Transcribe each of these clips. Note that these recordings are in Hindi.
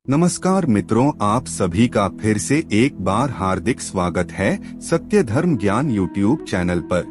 नमस्कार मित्रों, आप सभी का फिर से एक बार हार्दिक स्वागत है सत्य धर्म ज्ञान यूट्यूब चैनल पर।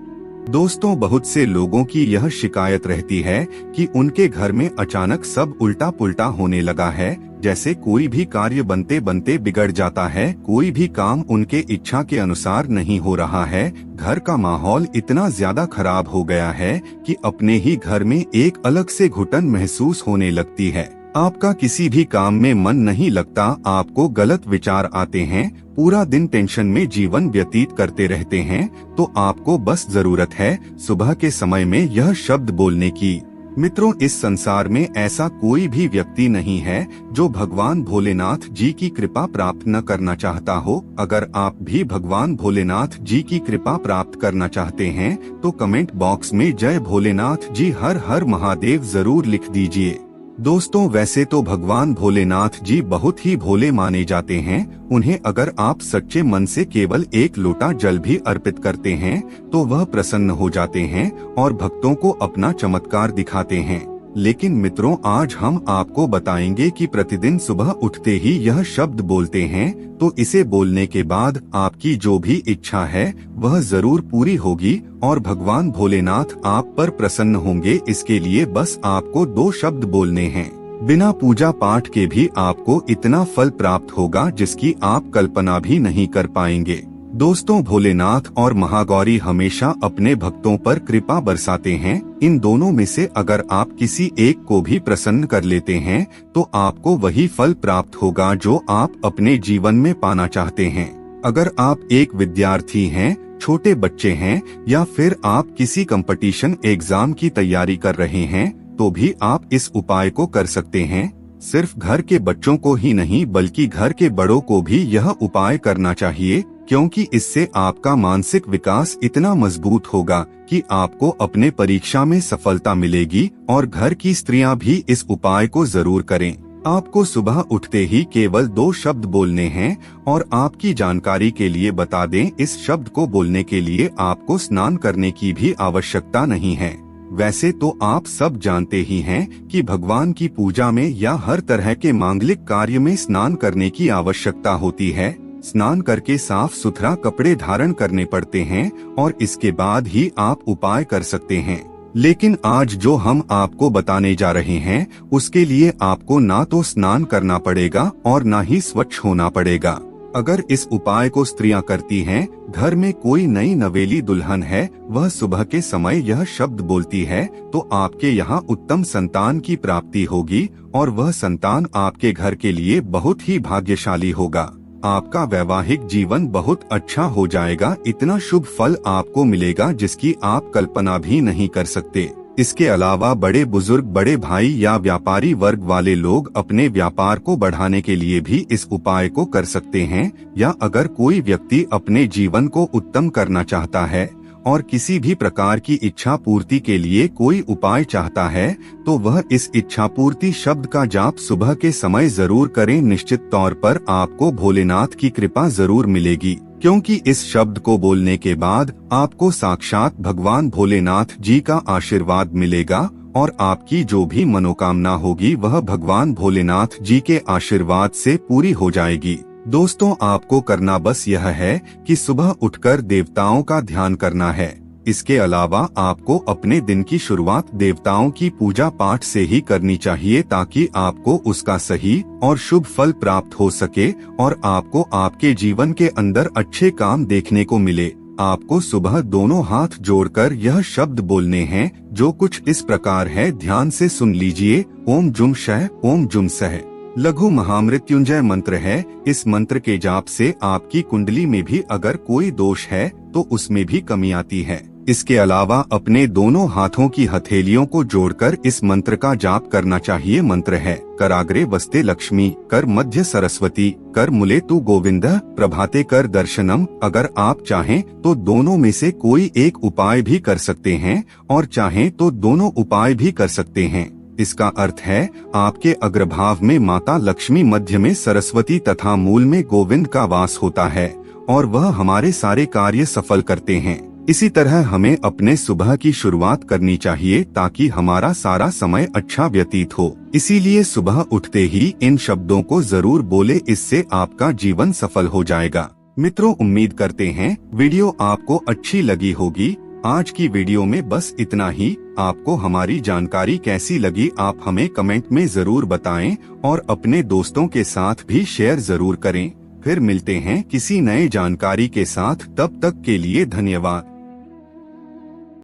दोस्तों, बहुत से लोगों की यह शिकायत रहती है कि उनके घर में अचानक सब उल्टा पुल्टा होने लगा है। जैसे कोई भी कार्य बनते बनते बिगड़ जाता है, कोई भी काम उनके इच्छा के अनुसार नहीं हो रहा है। घर का माहौल इतना ज्यादा खराब हो गया है कि अपने ही घर में एक अलग से घुटन महसूस होने लगती है। आपका किसी भी काम में मन नहीं लगता, आपको गलत विचार आते हैं, पूरा दिन टेंशन में जीवन व्यतीत करते रहते हैं। तो आपको बस जरूरत है सुबह के समय में यह शब्द बोलने की। मित्रों, इस संसार में ऐसा कोई भी व्यक्ति नहीं है जो भगवान भोलेनाथ जी की कृपा प्राप्त न करना चाहता हो। अगर आप भी भगवान भोलेनाथ जी की कृपा प्राप्त करना चाहते हैं तो कमेंट बॉक्स में जय भोलेनाथ जी हर हर महादेव जरूर लिख दीजिए। दोस्तों, वैसे तो भगवान भोलेनाथ जी बहुत ही भोले माने जाते हैं। उन्हें अगर आप सच्चे मन से केवल एक लोटा जल भी अर्पित करते हैं तो वह प्रसन्न हो जाते हैं और भक्तों को अपना चमत्कार दिखाते हैं। लेकिन मित्रों, आज हम आपको बताएंगे कि प्रतिदिन सुबह उठते ही यह शब्द बोलते हैं तो इसे बोलने के बाद आपकी जो भी इच्छा है वह जरूर पूरी होगी और भगवान भोलेनाथ आप पर प्रसन्न होंगे। इसके लिए बस आपको 2 शब्द बोलने हैं। बिना पूजा पाठ के भी आपको इतना फल प्राप्त होगा जिसकी आप कल्पना भी नहीं कर पाएंगे। दोस्तों, भोलेनाथ और महागौरी हमेशा अपने भक्तों पर कृपा बरसाते हैं। इन दोनों में से अगर आप किसी एक को भी प्रसन्न कर लेते हैं तो आपको वही फल प्राप्त होगा जो आप अपने जीवन में पाना चाहते हैं। अगर आप एक विद्यार्थी हैं, छोटे बच्चे हैं या फिर आप किसी कंपटीशन एग्जाम की तैयारी कर रहे हैं तो भी आप इस उपाय को कर सकते हैं। सिर्फ घर के बच्चों को ही नहीं बल्कि घर के बड़ों को भी यह उपाय करना चाहिए, क्योंकि इससे आपका मानसिक विकास इतना मजबूत होगा कि आपको अपने परीक्षा में सफलता मिलेगी। और घर की स्त्रियां भी इस उपाय को जरूर करें। आपको सुबह उठते ही केवल 2 शब्द बोलने हैं और आपकी जानकारी के लिए बता दें, इस शब्द को बोलने के लिए आपको स्नान करने की भी आवश्यकता नहीं है। वैसे तो आप सब जानते ही हैं कि भगवान की पूजा में या हर तरह के मांगलिक कार्य में स्नान करने की आवश्यकता होती है। स्नान करके साफ सुथरा कपड़े धारण करने पड़ते हैं और इसके बाद ही आप उपाय कर सकते हैं। लेकिन आज जो हम आपको बताने जा रहे हैं उसके लिए आपको ना तो स्नान करना पड़ेगा और ना ही स्वच्छ होना पड़ेगा। अगर इस उपाय को स्त्रियां करती हैं, घर में कोई नई नवेली दुल्हन है, वह सुबह के समय यह शब्द बोलती है तो आपके यहाँ उत्तम संतान की प्राप्ति होगी और वह संतान आपके घर के लिए बहुत ही भाग्यशाली होगा। आपका वैवाहिक जीवन बहुत अच्छा हो जाएगा। इतना शुभ फल आपको मिलेगा जिसकी आप कल्पना भी नहीं कर सकते। इसके अलावा बड़े बुजुर्ग, बड़े भाई या व्यापारी वर्ग वाले लोग अपने व्यापार को बढ़ाने के लिए भी इस उपाय को कर सकते हैं। या अगर कोई व्यक्ति अपने जीवन को उत्तम करना चाहता है और किसी भी प्रकार की इच्छा पूर्ति के लिए कोई उपाय चाहता है तो वह इस इच्छा पूर्ति शब्द का जाप सुबह के समय जरूर करें। निश्चित तौर पर आपको भोलेनाथ की कृपा जरूर मिलेगी, क्योंकि इस शब्द को बोलने के बाद आपको साक्षात भगवान भोलेनाथ जी का आशीर्वाद मिलेगा और आपकी जो भी मनोकामना होगी वह भगवान भोलेनाथ जी के आशीर्वाद से पूरी हो जाएगी। दोस्तों, आपको करना बस यह है कि सुबह उठकर देवताओं का ध्यान करना है। इसके अलावा आपको अपने दिन की शुरुआत देवताओं की पूजा पाठ से ही करनी चाहिए ताकि आपको उसका सही और शुभ फल प्राप्त हो सके और आपको आपके जीवन के अंदर अच्छे काम देखने को मिले। आपको सुबह दोनों हाथ जोड़कर यह शब्द बोलने हैं, जो कुछ इस प्रकार है, ध्यान से सुन लीजिए। ओम जुम शह, ओम जुम सह। लघु महामृत्युंजय मंत्र है। इस मंत्र के जाप से आपकी कुंडली में भी अगर कोई दोष है तो उसमें भी कमी आती है। इसके अलावा अपने दोनों हाथों की हथेलियों को जोड़कर इस मंत्र का जाप करना चाहिए। मंत्र है, कराग्रे वस्ते लक्ष्मी, कर मध्य सरस्वती, कर मूले तु गोविंदः, प्रभाते कर दर्शनम। अगर आप चाहें तो दोनों में से कोई एक उपाय भी कर सकते हैं और चाहें तो दोनों उपाय भी कर सकते हैं। इसका अर्थ है, आपके अग्रभाग में माता लक्ष्मी, मध्य में सरस्वती तथा मूल में गोविंद का वास होता है और वह हमारे सारे कार्य सफल करते हैं। इसी तरह हमें अपने सुबह की शुरुआत करनी चाहिए ताकि हमारा सारा समय अच्छा व्यतीत हो। इसीलिए सुबह उठते ही इन शब्दों को जरूर बोले, इससे आपका जीवन सफल हो जाएगा। मित्रों, उम्मीद करते हैं वीडियो आपको अच्छी लगी होगी। आज की वीडियो में बस इतना ही। आपको हमारी जानकारी कैसी लगी आप हमें कमेंट में जरूर बताएं और अपने दोस्तों के साथ भी शेयर जरूर करें। फिर मिलते हैं किसी नए जानकारी के साथ, तब तक के लिए धन्यवाद।